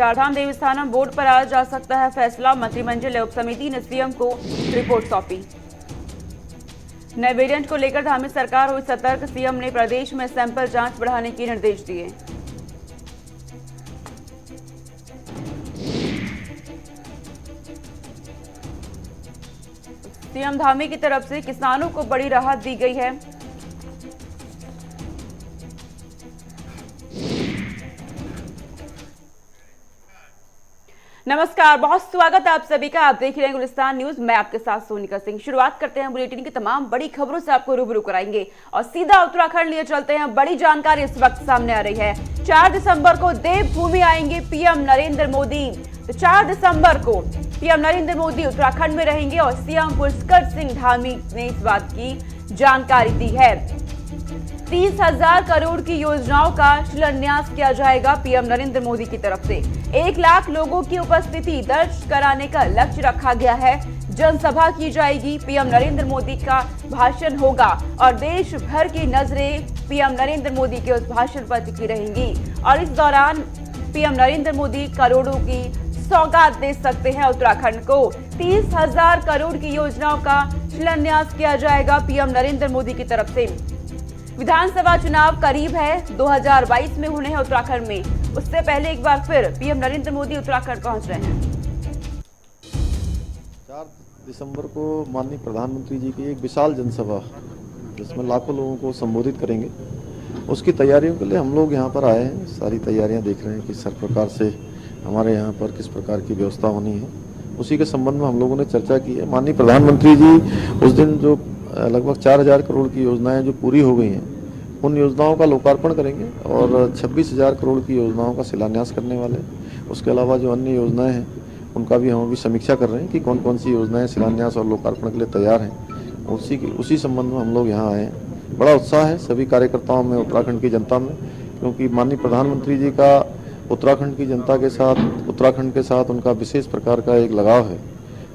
Chardham Devasthanam board पर आज जा सकता है फैसला। मंत्रिमंडल उप समिति ने सीएम को रिपोर्ट सौंपी। नए वेरिएंट को लेकर धार्मिक सरकार हुई सतर्क। सीएम ने प्रदेश में सैंपल जांच बढ़ाने के निर्देश दिए। सीएम धामी की तरफ से किसानों को बड़ी राहत दी गई है। नमस्कार, बहुत स्वागत है आप सभी का। आप देख रहे हैं गुलिस्तान न्यूज। मैं आपके साथ सोनिका सिंह। शुरुआत करते हैं बुलेटिन की तमाम बड़ी खबरों से आपको रूबरू कराएंगे और सीधा उत्तराखंड लिए चलते हैं। बड़ी जानकारी इस वक्त सामने आ रही है। 4 दिसंबर को देवभूमि आएंगे पीएम नरेंद्र मोदी। तो 4 दिसंबर को पीएम नरेंद्र मोदी उत्तराखंड में रहेंगे और सीएम पुष्कर सिंह धामी ने इस बात की जानकारी दी है। 30,000 करोड़ की योजनाओं का शिलान्यास किया जाएगा पीएम नरेंद्र मोदी की तरफ से। 1 लाख लोगों की उपस्थिति दर्ज कराने का लक्ष्य रखा गया है। जनसभा की जाएगी, पीएम नरेंद्र मोदी का भाषण होगा और देश भर की नजरें पीएम नरेंद्र मोदी के उस भाषण पर टिकी रहेंगी। और इस दौरान पीएम नरेंद्र मोदी करोड़ों की सौगात दे सकते हैं उत्तराखंड को। 30,000 करोड़ की योजनाओं का शिलान्यास किया जाएगा पीएम नरेंद्र मोदी की तरफ से। विधानसभा चुनाव करीब है, 2022 में होने हैं उत्तराखंड में। उससे पहले एक बार फिर पीएम नरेंद्र मोदी उत्तराखंड पहुंच रहे हैं। 4 दिसंबर को माननीय प्रधानमंत्री जी की एक विशाल जनसभा जिसमें लाखों लोगों को संबोधित करेंगे, उसकी तैयारियों के लिए हम लोग यहाँ पर आए हैं। सारी तैयारियाँ देख रहे हैं कि हर प्रकार से हमारे यहाँ पर किस प्रकार की व्यवस्था होनी है। उसी के संबंध में हम लोगों ने चर्चा की है। माननीय प्रधानमंत्री जी उस दिन जो लगभग 4,000 करोड़ की योजनाएं जो पूरी हो गई हैं, उन योजनाओं का लोकार्पण करेंगे और 26,000 करोड़ की योजनाओं का शिलान्यास करने वाले। उसके अलावा जो अन्य योजनाएं हैं उनका भी हम अभी समीक्षा कर रहे हैं कि कौन कौन सी योजनाएं शिलान्यास और लोकार्पण के लिए तैयार हैं। उसी संबंध में हम लोग यहाँ आए हैं। बड़ा उत्साह है सभी कार्यकर्ताओं में, उत्तराखंड की जनता में, क्योंकि माननीय प्रधानमंत्री जी का उत्तराखंड की जनता के साथ, उत्तराखंड के साथ उनका विशेष प्रकार का एक लगाव है।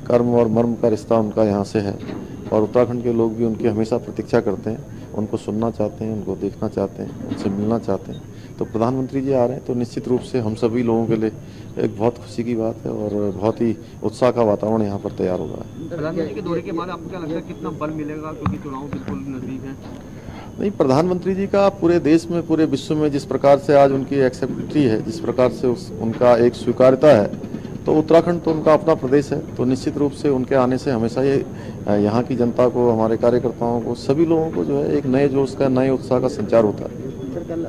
कर्म और मर्म का रिश्ता उनका यहाँ से है और उत्तराखंड के लोग भी उनकी हमेशा प्रतीक्षा करते हैं, उनको सुनना चाहते हैं, उनको देखना चाहते हैं, उनसे मिलना चाहते हैं। तो प्रधानमंत्री जी आ रहे हैं तो निश्चित रूप से हम सभी लोगों के लिए एक बहुत खुशी की बात है और बहुत ही उत्साह का वातावरण यहाँ पर तैयार हो रहा है। प्रधानमंत्री के दौरे के बाद आपको क्या लगता है कितना बल मिलेगा, क्योंकि चुनाव बिल्कुल नजदीक है? नहीं, प्रधानमंत्री जी का पूरे देश में, पूरे विश्व में जिस प्रकार से आज उनकी एक्सेप्टिविटी है, जिस प्रकार से उनका एक स्वीकार्यता है, तो उत्तराखंड तो उनका अपना प्रदेश है। तो निश्चित रूप से उनके आने से हमेशा ये यहाँ की जनता को, हमारे कार्यकर्ताओं को, सभी लोगों को जो है एक नए जोश का, नए उत्साह का संचार होता है। सर, कल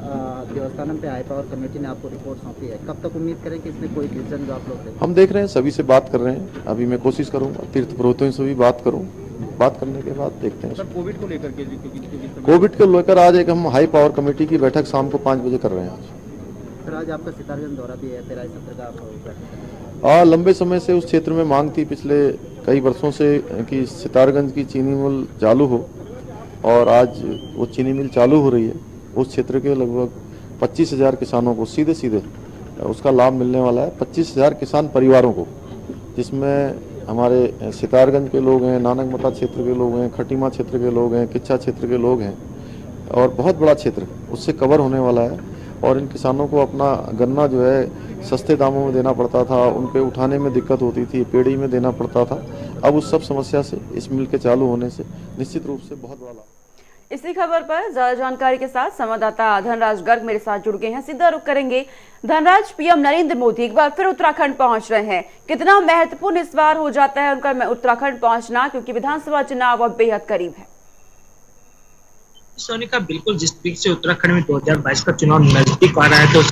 देवस्थानम पे हाई पावर कमेटी ने आपको रिपोर्ट सौंपी है, कब तक उम्मीद करें कि इसमें कोई डिसीजन जो आप लोग लें? हम देख रहे हैं, सभी से बात कर रहे हैं। अभी मैं कोशिश करूँगा तीर्थ पुरोहितों से भी बात करूँ, बात करने के बाद देखते हैं। सर, कोविड को लेकर के, कोविड को लेकर आज एक हम हाई पावर कमेटी की बैठक शाम को 5 बजे कर रहे हैं। सर, आज आपका सितारगंज दौरा भी है, 13 सत्र का। लंबे समय से उस क्षेत्र में मांग थी पिछले कई वर्षों से कि सितारगंज की चीनी मिल चालू हो और आज वो चीनी मिल चालू हो रही है। उस क्षेत्र के लगभग 25,000 किसानों को सीधे सीधे उसका लाभ मिलने वाला है। 25,000 किसान परिवारों को, जिसमें हमारे सितारगंज के लोग हैं, नानकमता क्षेत्र के लोग हैं, खटीमा क्षेत्र के लोग हैं, किच्छा क्षेत्र के लोग हैं और बहुत बड़ा क्षेत्र उससे कवर होने वाला है। और इन किसानों को अपना गन्ना जो है सस्ते दामों में देना पड़ता था, उन पे उठाने में दिक्कत होती थी, पेड़ी में देना पड़ता था। अब उस सब समस्या से इस मिल के चालू होने से निश्चित रूप से बहुत बड़ा लाभ। इसी खबर पर ज्यादा जानकारी के साथ संवाददाता धनराज गर्ग मेरे साथ जुड़ गए हैं। सीधा रुख करेंगे। धनराज, पीएम नरेंद्र मोदी एक बार फिर उत्तराखंड पहुंच रहे हैं, कितना महत्वपूर्ण इस बार हो जाता है उनका उत्तराखंड पहुंचना, क्योंकि विधानसभा चुनाव अब बेहद करीब है? सोनिका, बिल्कुल जिस तरीके से उत्तराखंड में 2022 का चुनाव नजदीक आ रहा है, तो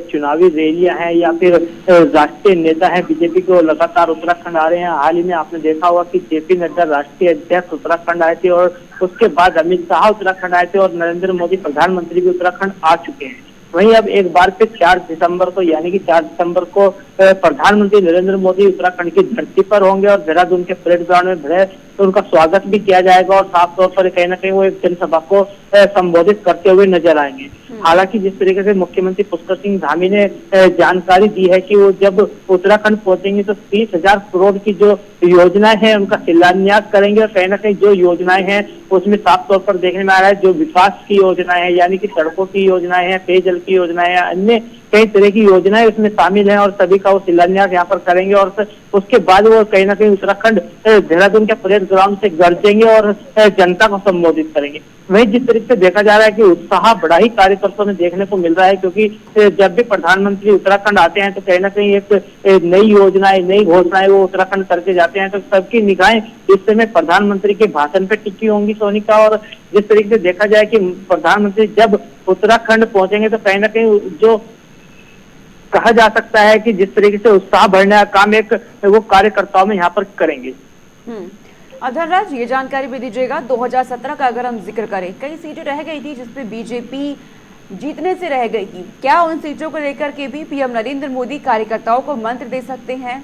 चुनावी रैलियां हैं या फिर राष्ट्रीय नेता है बीजेपी को लगातार उत्तराखंड आ रहे हैं। हाल ही में आपने देखा होगा कि जेपी नड्डा राष्ट्रीय अध्यक्ष उत्तराखंड आए थे और उसके बाद अमित शाह उत्तराखंड आए थे और नरेंद्र मोदी प्रधानमंत्री भी उत्तराखंड आ चुके हैं। वहीं अब एक बार फिर 4 दिसंबर को, यानी कि 4 दिसंबर को प्रधानमंत्री नरेंद्र मोदी उत्तराखंड की धरती पर होंगे और देहरादून के परेड ग्राउंड में बड़े तो उनका स्वागत भी किया जाएगा और साफ तौर पर कहीं ना कहीं वो एक जनसभा को संबोधित करते हुए नजर आएंगे। हालांकि जिस तरीके से मुख्यमंत्री पुष्कर सिंह धामी ने जानकारी दी है कि वो जब उत्तराखंड पहुंचेंगे तो 30,000 करोड़ की जो योजनाएं हैं उनका शिलान्यास करेंगे और कहीं ना कहीं जो योजनाएं हैं उसमें साफ तौर पर देखने में आ रहा है जो विकास की योजनाएं हैं, यानी कि सड़कों की योजनाएं हैं, पेयजल की योजनाएं हैं, अन्य कई तरह की योजनाएं उसमें शामिल हैं और सभी का वो शिलान्यास यहाँ पर करेंगे और उसके बाद वो कहीं ना कहीं उत्तराखंड देहरादून के परेड ग्राउंड से गरजेंगे और जनता को संबोधित करेंगे। वहीं जिस तरीके से देखा जा रहा है कि उत्साह बड़ा ही कार्यकर्ताओं में देखने को मिल रहा है, क्योंकि जब भी प्रधानमंत्री उत्तराखंड आते हैं तो कहीं ना कहीं एक नई योजनाएं, नई घोषणाएं वो उत्तराखंड करके जाते हैं, तो सबकी निगाहें इस समय प्रधानमंत्री के भाषण पे टिकी होंगी सोनिका। और जिस तरीके से देखा जाए कि प्रधानमंत्री जब उत्तराखंड पहुंचेंगे तो कहीं ना कहीं जो कहा जा सकता है कि जिस तरीके से उत्साह बढ़ने का काम एक वो कार्यकर्ताओं में यहाँ पर करेंगे। धनराज, ये जानकारी भी दीजिएगा, 2017 का अगर हम जिक्र करें, कई सीटें रह गई थी जिसपे बीजेपी जीतने से रह गई थी, क्या उन सीटों को लेकर के भी पीएम नरेंद्र मोदी कार्यकर्ताओं को मंत्र दे सकते हैं?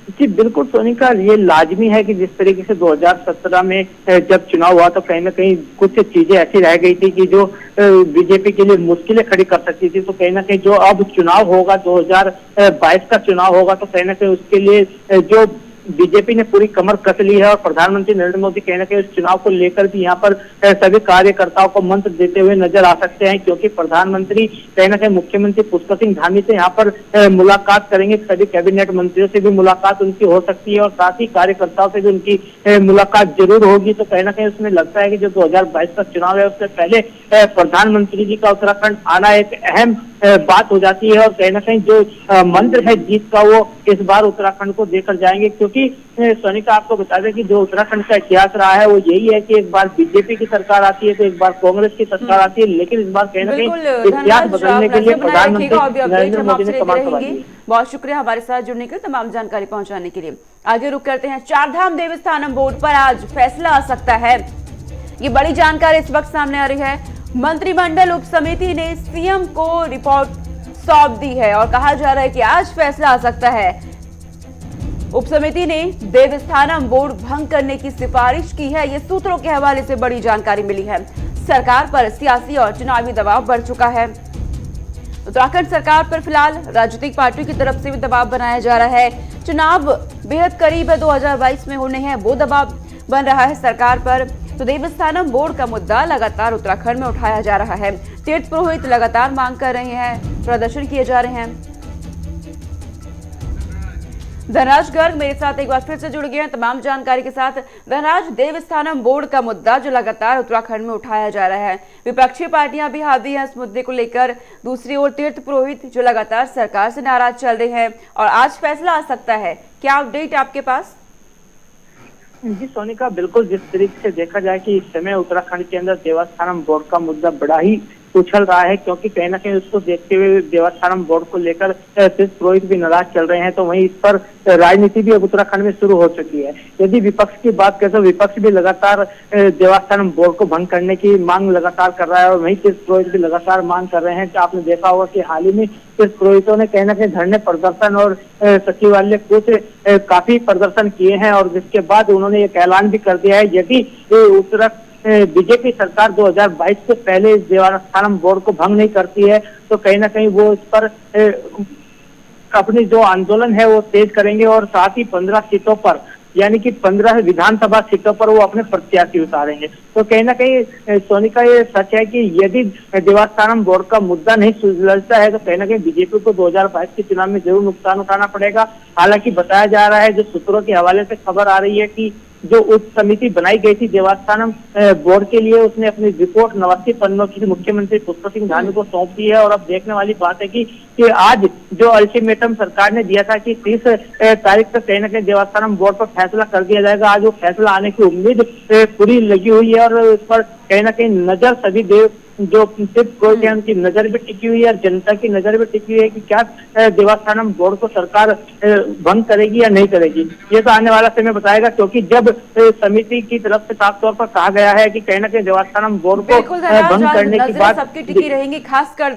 जी बिल्कुल सोनिका, ये लाजमी है कि जिस तरीके से 2017 में जब चुनाव हुआ तो कहीं ना कहीं कुछ चीजें ऐसी रह गई थी कि जो बीजेपी के लिए मुश्किलें खड़ी कर सकती थी, तो कहीं ना कहीं जो अब चुनाव होगा 2022 का चुनाव होगा तो कहीं ना कहीं उसके लिए जो बीजेपी ने पूरी कमर कस ली है और प्रधानमंत्री नरेंद्र मोदी कहीं ना कहीं उस चुनाव को लेकर भी यहाँ पर सभी कार्यकर्ताओं को मंत्र देते हुए नजर आ सकते हैं, क्योंकि प्रधानमंत्री कहीं ना कहीं मुख्यमंत्री पुष्कर सिंह धामी से यहाँ पर मुलाकात करेंगे, सभी कैबिनेट मंत्रियों से भी मुलाकात उनकी हो सकती है और साथ ही कार्यकर्ताओं से भी उनकी मुलाकात जरूर होगी। तो कहीं ना कहीं उसमें लगता है कि जो 2022 का चुनाव है उससे पहले प्रधानमंत्री जी का उत्तराखंड आना एक अहम बात हो जाती है और कहीं ना कहीं जो मंत्र है जीत का वो इस बार उत्तराखंड को देकर जाएंगे, क्योंकि सोनिका आपको बता दें कि जो उत्तराखंड का इतिहास रहा है वो यही है कि एक बार बीजेपी की सरकार आती है तो एक बार कांग्रेस की सरकार आती है, लेकिन इस बार कहीं ना कहीं इतिहास बदलने के लिए प्रधानमंत्री नरेंद्र मोदी ने कमान संभाली है। बहुत शुक्रिया हमारे साथ जुड़ने के लिए, तमाम जानकारी पहुंचाने के लिए। आगे रुक करते हैं, चारधाम देवस्थानम बोर्ड पर आज फैसला आ सकता है, ये बड़ी जानकारी इस वक्त सामने आ रही है। मंत्रिमंडल उप समिति ने सीएम को रिपोर्ट सौंप दी है और कहा जा रहा है कि आज फैसला आ सकता है। उप समिति ने देवस्थानम बोर्ड भंग करने की सिफारिश की है, ये सूत्रों के हवाले से बड़ी जानकारी मिली है। सरकार पर सियासी और चुनावी दबाव बढ़ चुका है। उत्तराखंड सरकार पर फिलहाल राजनीतिक पार्टियों की तरफ से भी दबाव बनाया जा रहा है। चुनाव बेहद करीब है, 2022 में होने हैं, वो दबाव बन रहा है सरकार पर। तो देवस्थानम बोर्ड का मुद्दा लगातार उत्तराखंड में उठाया जा रहा है। तीर्थ पुरोहित लगातार मांग कर रहे हैं, प्रदर्शन किए जा रहे हैं। धनराज गर्ग मेरे साथ एक बार फिर से जुड़ गए हैं तमाम जानकारी के साथ। धनराज, देवस्थानम बोर्ड का मुद्दा जो लगातार उत्तराखंड में उठाया जा रहा है, विपक्षी पार्टियां भी हावी हैं इस मुद्दे को लेकर, दूसरी ओर तीर्थ पुरोहित जो लगातार सरकार से नाराज चल रहे हैं और आज फैसला आ सकता है, क्या अपडेट आपके पास? जी सोनिका, बिल्कुल जिस तरीके से देखा जाए कि इस समय उत्तराखंड के अंदर देवस्थानम बोर्ड का मुद्दा बड़ा ही उछल रहा है, क्योंकि कहीं ना कहीं उसको देखते हुए देवस्थानम बोर्ड को लेकर तीर्थ पुरोहित भी नाराज चल रहे हैं, तो वहीं इस पर राजनीति भी अब उत्तराखंड में शुरू हो चुकी है। यदि विपक्ष की बात करें तो विपक्ष भी लगातार देवस्थानम बोर्ड को भंग करने की मांग लगातार कर रहा है और वहीं तीर्थ पुरोहित भी लगातार मांग कर रहे हैं। तो आपने देखा होगा कि हाल ही में तीर्थ पुरोहितों ने कहीं ना कहीं धरने प्रदर्शन और सचिवालय कुछ काफी प्रदर्शन किए हैं और जिसके बाद उन्होंने एक ऐलान भी कर दिया है, यदि उत्तराखंड बीजेपी सरकार 2022 से पहले इस देवस्थानम बोर्ड को भंग नहीं करती है तो कहीं ना कहीं वो इस पर अपनी जो आंदोलन है वो तेज करेंगे और साथ ही 15 सीटों पर यानी कि 15 विधानसभा सीटों पर वो अपने प्रत्याशी उतारेंगे। तो कहीं ना कहीं सोनिका ये सच है कि यदि देवस्थानम बोर्ड का मुद्दा नहीं सुलझता है तो कहीं ना कहीं बीजेपी को 2022 के चुनाव में जरूर नुकसान उठाना पड़ेगा। हालांकि बताया जा रहा है, जो सूत्रों के हवाले से खबर आ रही है कि जो उप समिति बनाई गई थी देवस्थानम बोर्ड के लिए, उसने अपनी रिपोर्ट 89 पन्नों की मुख्यमंत्री पुष्कर सिंह धामी को सौंप दी है और अब देखने वाली बात है कि आज जो अल्टीमेटम सरकार ने दिया था कि 30 तारीख तक कहीं ना कहीं देवस्थानम बोर्ड पर फैसला कर दिया जाएगा, आज वो फैसला आने की उम्मीद पूरी लगी हुई है और उस पर कहीं ना कहीं नजर सभी जो तीर्थ पुरोहित उनकी नजर भी टिकी हुई है और जनता की नजर भी टिकी हुई है कि क्या देवस्थानम बोर्ड को सरकार भंग करेगी या नहीं करेगी। ये तो आने वाला समय बताएगा, क्योंकि जब समिति की तरफ से साफ तौर पर कहा गया है कि कहीं ना कहीं देवस्थानम बोर्ड को भंग करने की बात सबकी टिकी रहेंगी, खासकर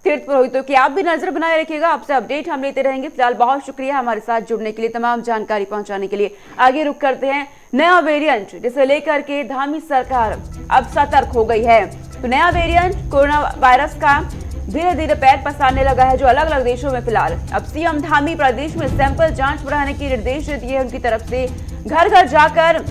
तीर्थ पुरोहितों की। आप भी नजर बनाए रखिएगा, आपसे अपडेट हम लेते रहेंगे। फिलहाल बहुत शुक्रिया हमारे साथ जुड़ने के लिए, तमाम जानकारी पहुंचाने के लिए। आगे रुक करते हैं, नया वेरिएंट जिसे लेकर के धामी सरकार अब सतर्क हो गई है। तो नया वेरिएंट कोरोना वायरस का धीरे धीरे पैर पसारने लगा है, जो अलग अलग देशों में फिलहाल। अब सीएम धामी प्रदेश में सैंपल जांच बढ़ाने के निर्देश दिए उनकी तरफ से। घर घर जाकर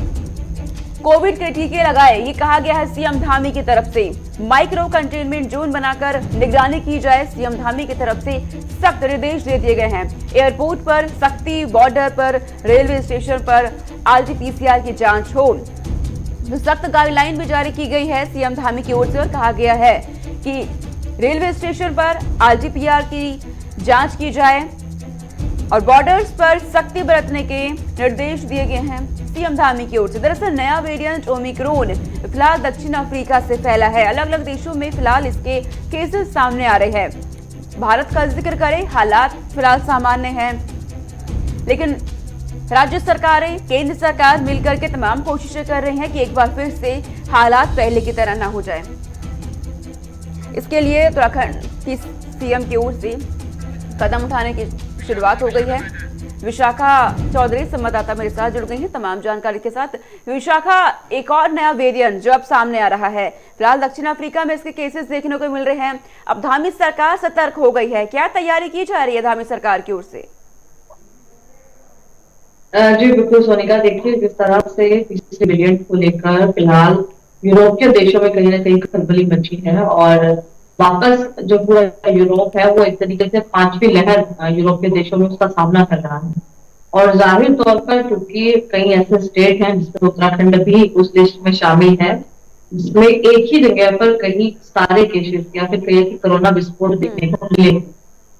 कोविड के टीके लगाए, ये कहा गया है सीएम धामी की तरफ से। माइक्रो कंटेनमेंट जोन बनाकर निगरानी की जाए, सीएम धामी की तरफ से सख्त निर्देश दे दिए गए हैं। एयरपोर्ट पर सख्ती, बॉर्डर पर, रेलवे स्टेशन पर आरटीपीसीआर की जांच हो। तो सख्त गाइडलाइन भी जारी की गई है सीएम धामी की ओर से और कहा गया है कि रेलवे स्टेशन पर आरटीपीसीआर की जांच की जाए और बॉर्डर्स पर सख्ती बरतने के निर्देश दिए गए हैं सीएम धामी की ओर से। दरअसल नया वेरिएंट ओमिक्रॉन फिलहाल दक्षिण अफ्रीका से फैला है। अलग अलग देशों में फिलहाल इसके केसेस सामने आ रहे हैं। भारत का जिक्र करें, हालात फिलहाल सामान्य हैं, लेकिन राज्य सरकारें, केंद्र सरकार मिलकर के तमाम कोशिशें कर रही हैं कि एक बार फिर से हालात पहले की तरह ना हो जाए। इसके लिए उत्तराखंड की सीएम की ओर से कदम उठाने की शुरुआत हो गई है। विशाखा चौधरी संवाददाता मेरे साथ जुड़ गई हैं तमाम जानकारी के साथ। विशाखा, एक और नया वेरिएंट जो अब सामने आ रहा है, फिलहाल दक्षिण अफ्रीका में इसके केसेस देखने को मिल रहे हैं। अब धामी सरकार सतर्क हो गई है, क्या तैयारी की जा रही है धामी सरकार की ओर से? जी बिल्कुल सोनिका, देखिए जिस तरह से इस वेरिएंट को लेकर फिलहाल यूरोपीय देशों में कहीं ना कहीं खलबली मची है और वापस जो पूरा यूरोप है वो एक तरीके से पांचवी लहर यूरोपीय देशों में उसका सामना कर रहा है। और जाहिर तौर पर क्योंकि कई ऐसे स्टेट हैं जिसमें उत्तराखंड भी उस लिस्ट में शामिल है, जिसमें एक ही जगह पर कहीं सारे केसेस या फिर कहीं कोरोना विस्फोट देखने को मिले,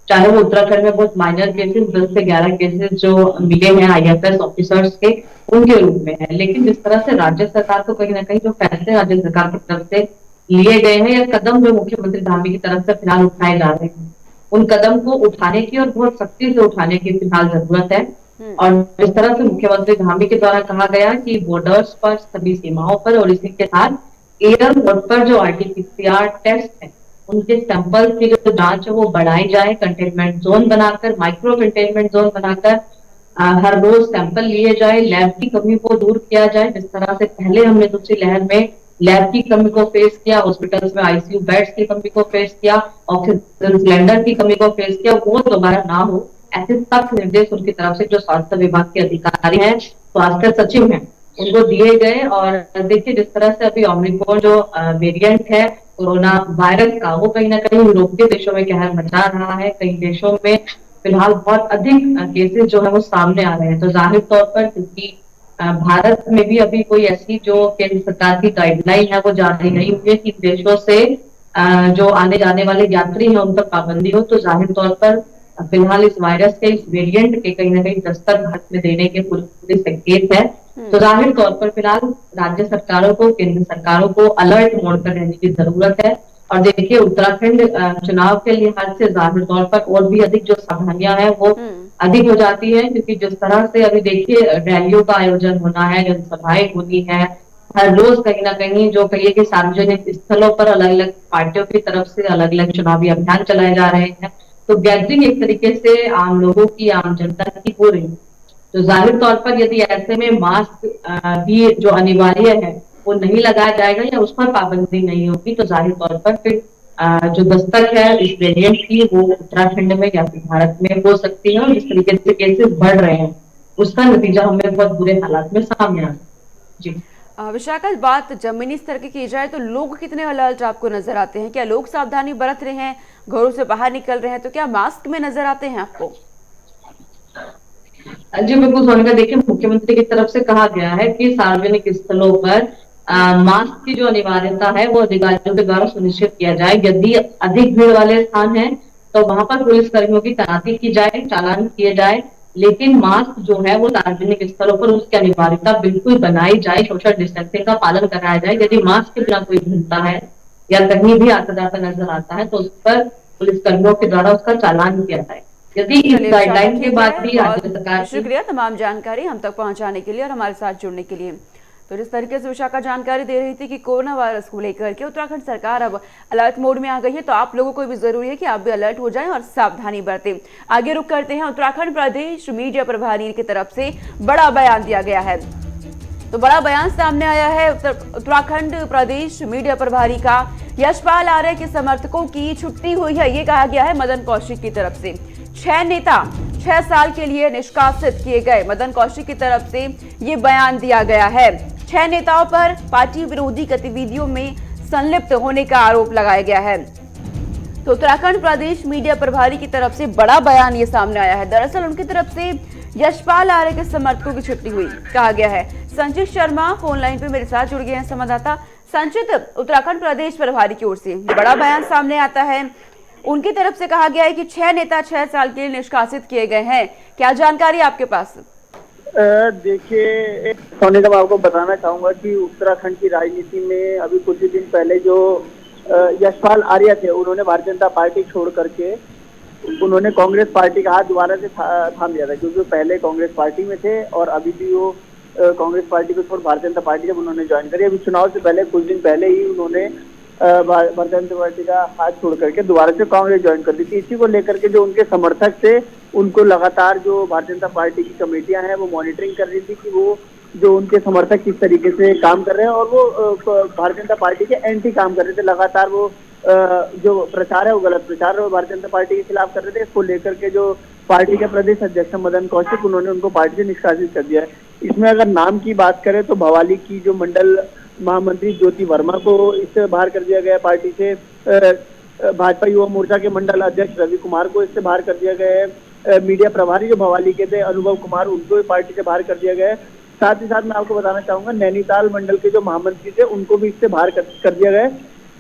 चाहे वो उत्तराखंड में बहुत माइनर केसेस 10 से 11 केसेस जो मिले हैं आईएफएस ऑफिसर्स के उनके रूप में है। लेकिन जिस तरह से राज्य सरकार को कहीं ना कहीं जो फैसले राज्य सरकार की तरफ से लिए गए हैं या कदम जो मुख्यमंत्री धामी की तरफ से फिलहाल उठाए जा रहे हैं, उन कदम को उठाने की और बहुत सख्ती से उठाने की फिलहाल जरूरत है। और जिस तरह से मुख्यमंत्री धामी के द्वारा कहा गया कि बॉर्डर्स पर, सभी सीमाओं पर और इसी के साथ एयरपोर्ट पर जो आरटीपीसीआर टेस्ट है उनके सैंपल की जो जांच है वो बढ़ाई जाए, कंटेनमेंट जोन बनाकर, माइक्रो कंटेनमेंट जोन बनाकर हर रोज सैंपल लिए जाए, लैब की कमी को दूर किया जाए। जिस तरह से पहले हमने दूसरी लहर में लैब की कमी को फेस किया, हॉस्पिटल्स में आईसीयू बेड्स की कमी को फेस किया, ऑक्सीजन सिलेंडर की कमी को फेस किया, वो दोबारा ना हो, ऐसे सख्त निर्देश उनकी तरफ से जो स्वास्थ्य विभाग के अधिकारी हैं, स्वास्थ्य सचिव हैं, उनको दिए गए। और देखिए जिस तरह से अभी ओमिक्रॉन जो वेरिएंट है कोरोना वायरस का, वो कहीं ना कहीं यूरोपीय देशों में कहर मचा रहा है। कई देशों में फिलहाल बहुत अधिक केसेस जो है वो सामने आ रहे हैं। तो जाहिर तौर पर क्योंकि भारत में भी अभी कोई ऐसी जो केंद्र सरकार की गाइडलाइन है वो जारी नहीं हुई है कि देशों से जो आने जाने वाले यात्री हैं उन पर पाबंदी हो, तो जाहिर तौर पर फिलहाल इस वायरस के, इस वेरिएंट के कहीं ना कहीं दस्तक भारत में देने के पूरे संकेत है। तो जाहिर तौर पर फिलहाल राज्य सरकारों को, केंद्र सरकारों को अलर्ट मोड पर रहने की जरूरत है। और देखिए उत्तराखंड चुनाव के लिहाज से जाहिर तौर पर और भी अधिक जो सावधानियां हैं वो अधिक हो जाती है, क्योंकि जिस तरह से अभी देखिए रैलियों का आयोजन होना है, जनसभाएं होनी है, हर रोज कहीं ना कहीं जो कहिए कि सार्वजनिक स्थलों पर अलग अलग पार्टियों की तरफ से अलग अलग चुनावी अभियान चलाए जा रहे हैं। तो गैदरिंग एक तरीके से आम लोगों की, आम जनता की हो रही है। तो जाहिर तौर पर यदि ऐसे में मास्क भी जो अनिवार्य है वो नहीं लगाया जाएगा या उस पर पाबंदी नहीं होगी, तो जाहिर तौर पर फिर जो दस्तक है इस वेरिएंट की वो उत्तराखंड में या फिर भारत में हो सकती है। और जिस तरीके से केसेस बढ़ रहे हैं उसका नतीजा हमें बहुत बुरे हालात में सामने आ रहा है। जी विशाखा, बात जमीनी स्तर की जाए तो लोग कितने अलर्ट आपको नजर आते हैं? क्या लोग सावधानी बरत रहे हैं, घरों से बाहर निकल रहे हैं, तो क्या मास्क में नजर आते हैं आपको? जी बिल्कुल सोनिका, देखिए मुख्यमंत्री की तरफ से कहा गया है कि सार्वजनिक स्थलों पर मास्क की जो अनिवार्यता है वो अधिकारियों के द्वारा सुनिश्चित किया जाए। यदि अधिक भीड़ वाले स्थान हैं तो वहां पर पुलिस कर्मियों की तैनाती की जाए, चालान किए जाए, लेकिन मास्क जो है वो सार्वजनिक स्थलों पर उसकी अनिवार्यता बिल्कुल बनाई जाए, सोशल डिस्टेंसिंग का पालन कराया जाए। यदि मास्क के बिना कोई घूमता है या कहीं भी आता जाता नजर आता है तो उस पर पुलिस कर्मियों के द्वारा उसका चालान किया जाए। यदि इस गाइडलाइन के बाद भी राज्य सरकार, शुक्रिया तमाम जानकारी हम तक पहुंचाने के लिए और हमारे साथ जुड़ने के लिए। तो जिस तरीके से विशाखा जानकारी दे रही थी कि कोरोना वायरस को लेकर के उत्तराखंड सरकार अब अलर्ट मोड में आ गई है, तो आप लोगों को भी जरूरी है कि आप भी अलर्ट हो जाएं और सावधानी बरतें। आगे रुक करते हैं, उत्तराखंड प्रदेश मीडिया प्रभारी की तरफ से बड़ा बयान दिया गया है। तो बड़ा बयान सामने आया है उत्तराखंड प्रदेश मीडिया प्रभारी का। यशपाल आर्य के समर्थकों की छुट्टी हुई है, ये कहा गया है मदन कौशिक की तरफ से। 6 नेता 6 साल के लिए निष्कासित किए गए, मदन कौशिक की तरफ से ये बयान दिया गया है। 6 नेताओं पर पार्टी विरोधी गतिविधियों में संलिप्त होने का आरोप लगाया गया है। तो उत्तराखंड प्रदेश मीडिया प्रभारी की तरफ से बड़ा बयान ये सामने आया है। दरअसल उनकी तरफ से यशपाल आर्य के समर्थकों की छुट्टी हुई, कहा गया है। संचित शर्मा फोन लाइन पे मेरे साथ जुड़ गए हैं संवाददाता। संचित, उत्तराखंड प्रदेश प्रभारी की ओर से बड़ा बयान सामने आता है, उनकी तरफ से कहा गया है कि 6 नेता 6 साल के लिए निष्कासित किए गए हैं, क्या जानकारी आपके पास? देखिए सोनिका, मैं आपको बताना चाहूंगा कि उत्तराखंड की राजनीति में अभी कुछ ही दिन पहले जो यशपाल आर्य थे, उन्होंने भारतीय जनता पार्टी छोड़ करके उन्होंने कांग्रेस पार्टी का हाथ दोबारा से थाम लिया था, क्योंकि पहले कांग्रेस पार्टी में थे और अभी भी वो कांग्रेस पार्टी को छोड़ भारतीय जनता पार्टी जब उन्होंने ज्वाइन करी, अभी चुनाव से पहले कुछ दिन पहले ही उन्होंने भारतीय जनता पार्टी का हाथ छोड़ करके दोबारा से कांग्रेस ज्वाइन कर दी थी। इसी को लेकर के जो उनके समर्थक थे, उनको लगातार जो भारतीय जनता पार्टी की कमेटियां हैं वो मॉनिटरिंग कर रही थी कि वो जो उनके समर्थक किस तरीके से काम कर रहे हैं, और वो भारतीय जनता पार्टी के एंटी काम कर रहे थे। लगातार वो जो प्रचार है वो गलत प्रचार है, भारतीय जनता पार्टी के खिलाफ कर रहे थे। इसको लेकर के जो पार्टी के प्रदेश अध्यक्ष मदन कौशिक, उन्होंने उनको पार्टी से निष्कासित कर दिया है। इसमें अगर नाम की बात करें तो भवाली की जो मंडल महामंत्री ज्योति वर्मा को इससे बाहर कर दिया गया है पार्टी से। भाजपा युवा मोर्चा के मंडल अध्यक्ष रवि कुमार को इससे बाहर कर दिया गया है। मीडिया प्रभारी जो भवाली के थे अनुभव कुमार, उनको भी पार्टी से बाहर कर दिया गया है। साथ ही साथ मैं आपको बताना चाहूंगा, नैनीताल मंडल के जो महामंत्री थे उनको भी इससे बाहर कर दिया गया है।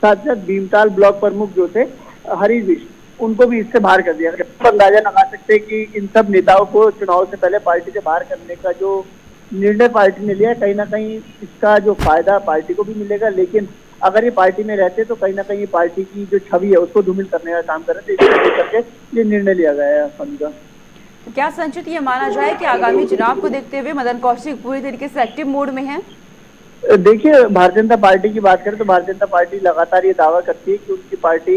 साथ ही साथ भीमताल ब्लॉक प्रमुख जो थे हरीश विश, उनको भी इससे बाहर कर दिया गया। तो अंदाजा लगा सकते हैं कि इन सब नेताओं को चुनाव से पहले पार्टी से बाहर करने का जो निर्णय पार्टी ने लिया है, कहीं ना कहीं इसका जो फायदा पार्टी को भी मिलेगा, लेकिन अगर ये पार्टी में रहते तो कहीं ना कहीं पार्टी की जो छवि है उसको धूमिल करने का काम कर रहे थे। इसको लेकर के ये निर्णय लिया गया है। समझा तो क्या संचित ये माना जाए कि आगामी चुनाव को देखते हुए मदन कौशिक पूरी तरीके से एक्टिव मोड में है? देखिए, भारतीय जनता पार्टी की बात करें तो भारतीय जनता पार्टी लगातार ये दावा करती है कि उनकी पार्टी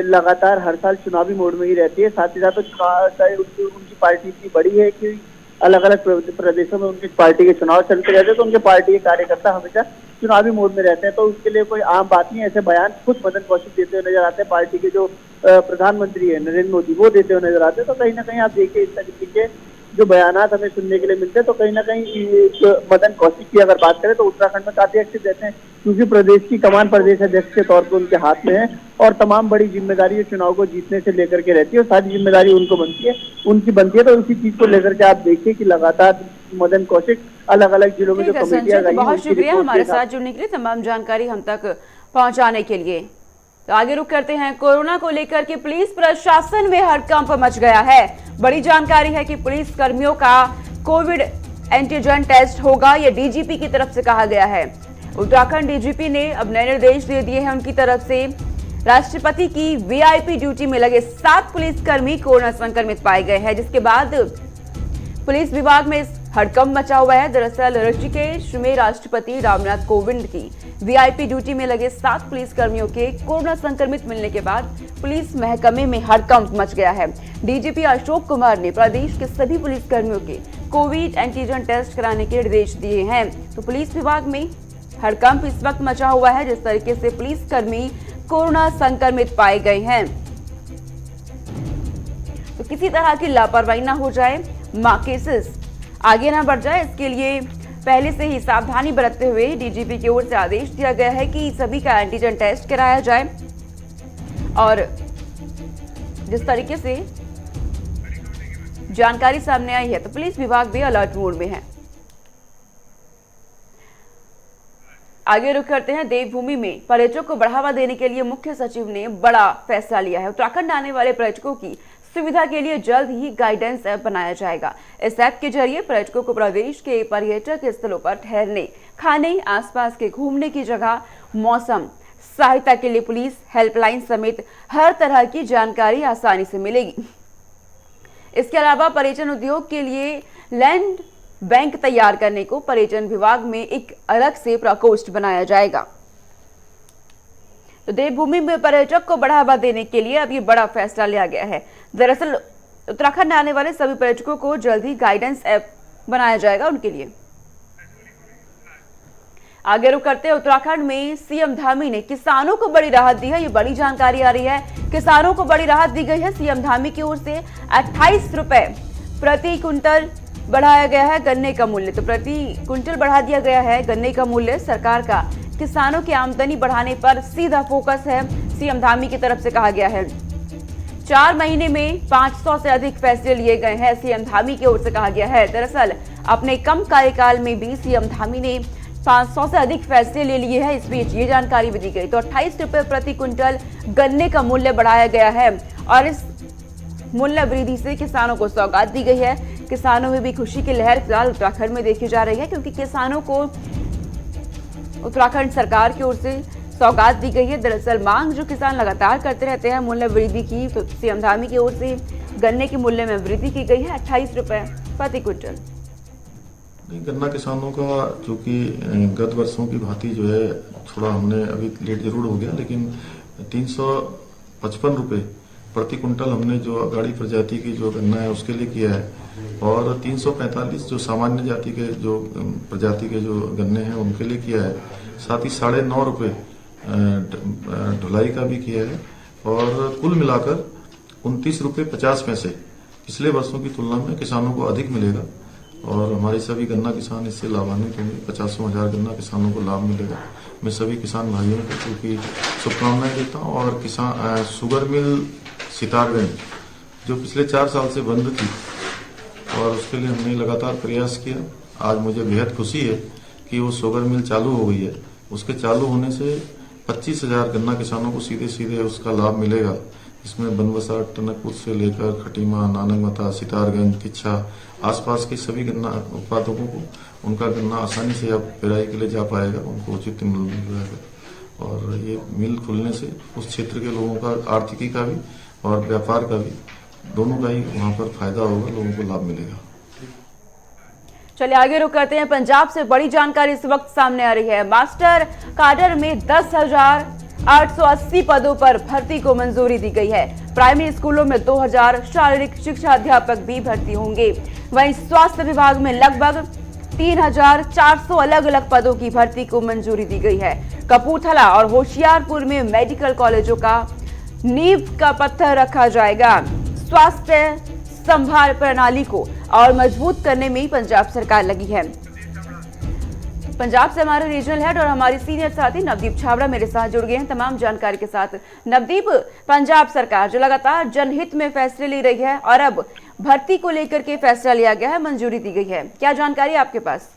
लगातार हर साल चुनावी मोड में ही रहती है। साथ ही साथ उनकी पार्टी इतनी बड़ी है कि अलग अलग प्रदेशों में उनकी पार्टी के चुनाव चलते रहते हैं, तो उनके पार्टी के कार्यकर्ता हमेशा चुनावी मोड में रहते हैं। तो उसके लिए कोई आम बात नहीं है। ऐसे बयान खुद मदन कौशिक देते हुए नजर आते हैं, पार्टी के जो प्रधानमंत्री है नरेंद्र मोदी, वो देते हुए नजर आते हैं। तो कहीं ना कहीं आप देखिए इस तरीके के जो बयानात हमें सुनने के लिए मिलते हैं, तो कहीं ना कहीं मदन कौशिक की अगर बात करें तो उत्तराखंड में काफी एक्टिव रहते हैं, क्योंकि प्रदेश की कमान प्रदेश अध्यक्ष के तौर पर उनके हाथ में है और तमाम बड़ी जिम्मेदारी चुनाव को जीतने से लेकर के रहती है और सारी जिम्मेदारी उनको उनकी बनती है। तो उसी चीज को लेकर के आप देखिए कि लगातार मदन कौशिक अलग अलग जिलों में जो कमेटियां गई, बहुत शुक्रिया हमारे साथ जुड़ने के लिए, तमाम जानकारी हम तक पहुंचाने के लिए। तो आगे रुक करते हैं, कोरोना को लेकर के पुलिस प्रशासन में हड़कंप मच गया है। बड़ी जानकारी है कि पुलिस कर्मियों का कोविड एंटीजन टेस्ट होगा, यह डीजीपी की तरफ से कहा गया है। उत्तराखंड डीजीपी ने अब नए निर्देश दे दिए हैं उनकी तरफ से। राष्ट्रपति की वीआईपी ड्यूटी में लगे 7 पुलिसकर्मी कोरोना संक्रमित पाए गए हैं, जिसके बाद पुलिस विभाग में हड़कंप मचा हुआ है। दरअसल ऋषिकेश में राष्ट्रपति रामनाथ कोविंद की वीआईपी ड्यूटी में लगे 7 पुलिसकर्मियों के कोरोना संक्रमित मिलने के बाद पुलिस महकमे में हड़कंप मच गया है। डीजीपी अशोक कुमार ने प्रदेश के सभी पुलिसकर्मियों के कोविड एंटीजन टेस्ट कराने के निर्देश दिए हैं। तो पुलिस विभाग में हड़कंप इस वक्त मचा हुआ है, जिस तरीके से पुलिसकर्मी कोरोना संक्रमित पाए गए हैं। तो किसी तरह की लापरवाही ना हो जाए, केसेस आगे ना बढ़ जाए, इसके लिए पहले से ही सावधानी बरतते हुए डीजीपी की ओर से आदेश दिया गया है कि सभी का एंटीजन टेस्ट कराया जाए। और जिस तरीके से जानकारी सामने आई है तो पुलिस विभाग भी अलर्ट मोड में है। आगे रुख करते हैं, देवभूमि में पर्यटकों को बढ़ावा देने के लिए मुख्य सचिव ने बड़ा फैसला लिया है। उत्तराखंड आने वाले पर्यटकों की सुविधा के लिए जल्द ही गाइडेंस ऐप बनाया जाएगा। इस ऐप के जरिए पर्यटकों को प्रदेश के पर्यटक स्थलों पर ठहरने, खाने, आसपास के घूमने की जगह, मौसम, सहायता के लिए पुलिस हेल्पलाइन समेत हर तरह की जानकारी आसानी से मिलेगी। इसके अलावा पर्यटन उद्योग के लिए लैंड बैंक तैयार करने को पर्यटन विभाग में एक अलग से प्रकोष्ठ बनाया जाएगा। तो देवभूमि में पर्यटक को बढ़ावा देने के लिए अब ये बड़ा फैसला लिया गया है। दरअसल उत्तराखंड आने वाले सभी पर्यटकों को जल्द ही गाइडेंस ऐप बनाया जाएगा उनके लिए। आगे रुक करते हैं उत्तराखंड में सीएम धामी ने किसानों को बड़ी राहत दी है। ये बड़ी जानकारी आ रही है, किसानों को बड़ी राहत दी गई है सीएम धामी की ओर से। 28 रुपए प्रति कुंटल बढ़ाया गया है गन्ने का मूल्य, तो प्रति कुंटल बढ़ा दिया गया है गन्ने का मूल्य। सरकार का किसानों की आमदनी बढ़ाने पर सीधा फोकस है, सीएम धामी की तरफ से कहा गया है। 4 महीने में 500 से अधिक फैसले लिए गए हैं, सीएम धामी की ओर से कहा गया है। दरअसल अपने कम कार्यकाल में भी सीएम धामी ने 500 से अधिक फैसले ले लिए हैं। इस बीच ये जानकारी भी दी गई, तो 28 रुपए प्रति कुंटल गन्ने का मूल्य बढ़ाया गया है और इस मूल्य वृद्धि से किसानों को सौगात दी गई है। किसानों में भी खुशी की लहर फिलहाल उत्तराखंड में देखी जा रही है, क्योंकि किसानों को उत्तराखंड सरकार की ओर से सौगात दी गई है। दरअसल मांग जो किसान लगातार करते रहते हैं मूल्य वृद्धि की, तो सीएम धामी की ओर से गन्ने के मूल्य में वृद्धि की गई है 28 रुपए प्रति कुंटल। गन्ना किसानों का जो कि गत वर्षों की भांति जो है थोड़ा हमने अभी लेट जरूर हो गया, लेकिन 355 रुपए प्रति कुंटल हमने जो अगाड़ी प्रजाति की जो गन्ना है उसके लिए किया है, और 345 जो सामान्य जाति के जो प्रजाति के जो गन्ने हैं उनके लिए किया है। साथ ही 9.5 रुपए ढुलाई का भी किया है, और कुल मिलाकर 29 रुपए 50 पैसे पिछले वर्षों की तुलना में किसानों को अधिक मिलेगा, और हमारे सभी गन्ना किसान इससे लाभान्वित होंगे। 50,000 गन्ना किसानों को लाभ मिलेगा। मैं सभी किसान भाइयों को क्योंकि शुभकामनाएं देता हूँ। और किसान शुगर मिल सितारगंज जो पिछले 4 साल से बंद थी और उसके लिए हमने लगातार प्रयास किया, आज मुझे बेहद खुशी है कि वो शुगर मिल चालू हो गई है। उसके चालू होने से 25,000 गन्ना किसानों को सीधे सीधे उसका लाभ मिलेगा। इसमें बनबसा, टनकपुर से लेकर खटीमा, नानकमता, सितारगंज, किच्छा आसपास के सभी गन्ना उत्पादकों को उनका गन्ना आसानी से अब पेराई के लिए जा पाएगा, उनको उचित मूल्य मिल जाएगा। और ये मिल खुलने से उस क्षेत्र के लोगों का आर्थिकी का भी और व्यापार का भी दोनों का ही वहाँ पर फायदा होगा, लोगों को लाभ मिलेगा। चलिए आगे रुक करते हैं। पंजाब से बड़ी जानकारी इस वक्त सामने आ रही है। मास्टर काडर में 10,880 पदों पर भर्ती को मंजूरी दी गई है। प्राइमरी स्कूलों में 2,000 शारीरिक शिक्षा अध्यापक भी भर्ती होंगे। वहीं स्वास्थ्य विभाग में लगभग 3,400 अलग अलग पदों की भर्ती को मंजूरी दी गई है। कपूरथला और होशियारपुर में मेडिकल कॉलेजों का नींव का पत्थर रखा जाएगा। स्वास्थ्य संभाल प्रणाली को और मजबूत करने में पंजाब सरकार लगी है। पंजाब से हमारे रीजनल हेड और हमारी सीनियर साथी नवदीप छाबड़ा मेरे साथ जुड़ गए हैं तमाम जानकारी के साथ। नवदीप, पंजाब सरकार जो लगातार जनहित में फैसले ले रही है और अब भर्ती को लेकर के फैसला लिया गया है, मंजूरी दी गई है, क्या जानकारी आपके पास?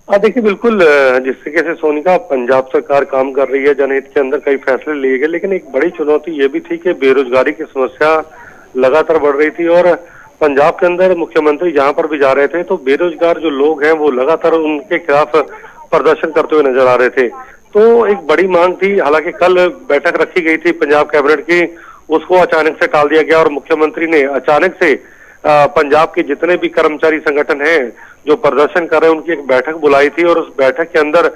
देखिए, बिल्कुल जिस तरीके से सोनिका पंजाब सरकार काम कर रही है, जनहित के अंदर कई फैसले लिए गए, लेकिन एक बड़ी चुनौती ये भी थी कि बेरोजगारी की समस्या लगातार बढ़ रही थी। और पंजाब के अंदर मुख्यमंत्री जहां पर भी जा रहे थे तो बेरोजगार जो लोग हैं वो लगातार उनके खिलाफ प्रदर्शन करते हुए नजर आ रहे थे। तो एक बड़ी मांग थी, हालांकि कल बैठक रखी गई थी पंजाब कैबिनेट की, उसको अचानक से टाल दिया गया और मुख्यमंत्री ने अचानक से पंजाब के जितने भी कर्मचारी संगठन हैं जो प्रदर्शन कर रहे हैं उनकी एक बैठक बुलाई थी, और उस बैठक के अंदर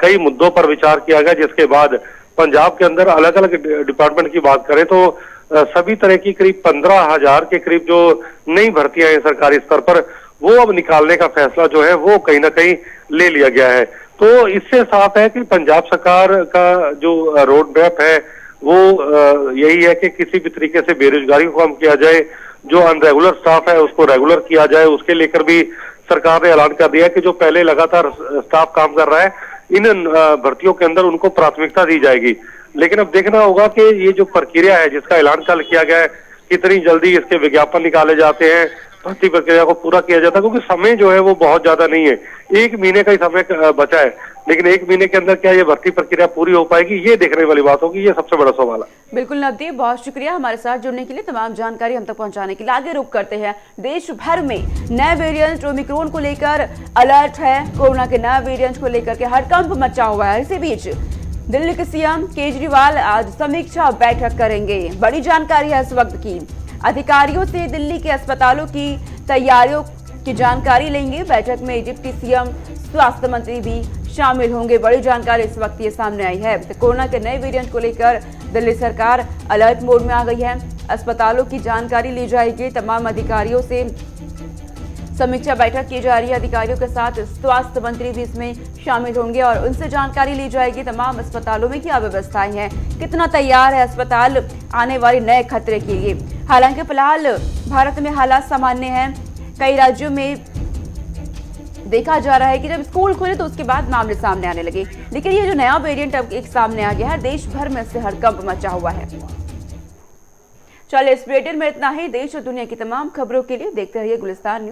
कई मुद्दों पर विचार किया गया, जिसके बाद पंजाब के अंदर अलग अलग डिपार्टमेंट की बात करें तो सभी तरह की करीब 15,000 के करीब जो नई भर्तियां हैं सरकारी स्तर पर, वो अब निकालने का फैसला जो है वो कहीं ना कहीं ले लिया गया है। तो इससे साफ है कि पंजाब सरकार का जो रोड मैप है वो यही है कि किसी भी तरीके से बेरोजगारी को कम किया जाए, जो अनरेगुलर स्टाफ है उसको रेगुलर किया जाए। उसके लेकर भी सरकार ने ऐलान कर दिया कि जो पहले लगातार स्टाफ काम कर रहा है इन भर्तियों के अंदर उनको प्राथमिकता दी जाएगी। लेकिन अब देखना होगा कि ये जो प्रक्रिया है जिसका ऐलान कल किया गया है, कितनी जल्दी इसके विज्ञापन निकाले जाते हैं, भर्ती प्रक्रिया को पूरा किया जाता है, क्योंकि समय जो है वो बहुत ज्यादा नहीं है, 1 महीने का ही समय बचा है, लेकिन 1 महीने के अंदर क्या ये भर्ती प्रक्रिया पूरी हो पाएगी, ये देखने वाली बात होगी। ये सबसे बड़ा सवाल है। बिल्कुल नवदीप, बहुत शुक्रिया हमारे साथ जुड़ने के लिए, तमाम जानकारी हम तक पहुंचाने के लिए। आगे रुक करते हैं। देश भर में नए वेरिएंट ओमिक्रॉन को लेकर अलर्ट है। कोरोना के नए वेरिएंट को लेकर के हड़कंप मचा हुआ है। इसी बीच दिल्ली के सीएम केजरीवाल आज समीक्षा बैठक करेंगे। बड़ी जानकारी है इस वक्त की। अधिकारियों से दिल्ली के अस्पतालों की तैयारियों की जानकारी लेंगे। बैठक में डिप्टी सीएम, स्वास्थ्य मंत्री भी शामिल होंगे। बड़ी जानकारी इस वक्त ये सामने आई है। तो कोरोना के नए वेरिएंट को लेकर दिल्ली सरकार अलर्ट मोड में आ गई है। अस्पतालों की जानकारी ली जाएगी। तमाम अधिकारियों से समीक्षा बैठक की जा रही है अधिकारियों के साथ। स्वास्थ्य मंत्री भी इसमें शामिल होंगे और उनसे जानकारी ली जाएगी तमाम अस्पतालों में क्या व्यवस्थाएं हैं, कितना तैयार है अस्पताल आने वाले नए खतरे के लिए। हालांकि फिलहाल भारत में हालात सामान्य हैं। कई राज्यों में देखा जा रहा है कि जब स्कूल खुले तो उसके बाद मामले सामने आने लगे, लेकिन ये जो नया वेरिएंट अब एक सामने आ गया है, देश भर में इससे हड़कंप मचा हुआ है। चलिए इस बुलेटिन में इतना ही। देश और दुनिया की तमाम खबरों के लिए देखते रहिए गुलिस्तान न्यूज।